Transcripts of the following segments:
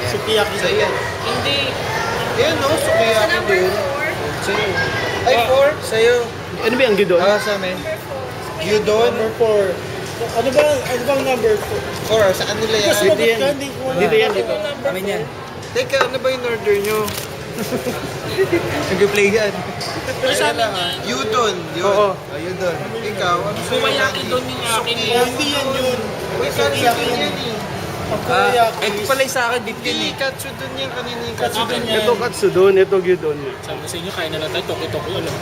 Sukiyaki Sa'yo yan. Hindi. Yan no, sukiyaki din. Sa'yo. Ay, 4? Sa'yo. Ano ba yung gyudon? Sa amin. Gyudon. Number 4. Ano bang number 4? 4, sa kanila yan. Kasi magot ka, hindi ko Dito yan, dito. Amin yan. Teka, ano ba yung order nyo? Nag-play yan. Pero sa amin yan. Gyudon. Yun. Oo. Gyudon. Ikaw, ano sa'yo? Kumayaki doon yung akin eh. Oh, hindi yan yun. Wait, katsudon yan eh. Sukiyaki. pala yung sa akin, beef Hindi, katsudon yan kanina yung Katsudon katsudon. yan. Ito katsudon, ito gyudon. Sabi ko sa inyo, kain na lang tayo, toki-toki ulit.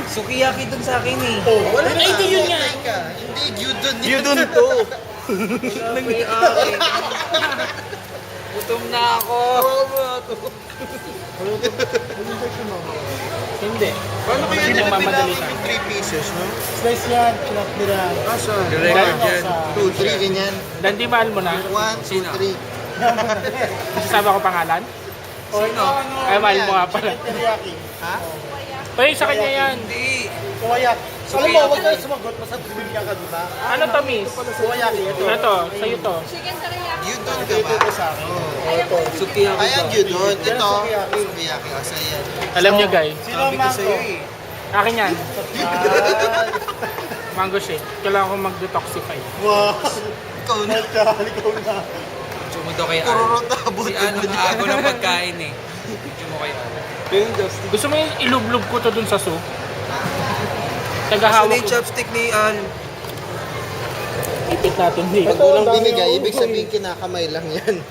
Sukiyaki dun sa akin eh. Oh, Wala Ay, hindi yun nga. Teka, hindi, gyudon yan. gyudon to. Gutom na ako. Hindi. Paano kaya Kasi nila nagmamadali bilangin siya. yung 3 pieces, no? Slice yan, kinap nila. Asa? Record yan. 2, 3, ganyan. Dan, di mahal mo na? 1, 2, 3. Masasabi ako pangalan? Sino? Ay, mahal mo nga pala. Teriyaki. Ha? Ay, sa kanya yan. Hindi. Kumayaki. Alam mo, huwag ka sumagot. Basta bibigyan ka, di ba? Ano to, miss? Kumayaki, ito. Ano to? Sa'yo to. Gyudon ka Ito ba? ko sa akin. Sukiyaki Ayan, ba? gyudon. Yan, Ito, sukiyaki. sukiyaki. Asa yan. Alam niyo, guys. Sino ang Sabi ko mango? sa'yo eh. Akin yan. Ah, Mango shake. Kailangan ko mag-detoxify. wow. Ikaw na. Ikaw na. Sumudo kay Al. Kururot na Si abutin Al mo ang dyan. ako ng pagkain eh. Sumo kay Al. Gusto mo yung ilublob ko to dun sa soup? Saan Tagahawak yung ko. chopstick ni Al? Itik natin, di. Pag walang binigay, ibig sabihin kinakamay lang yan.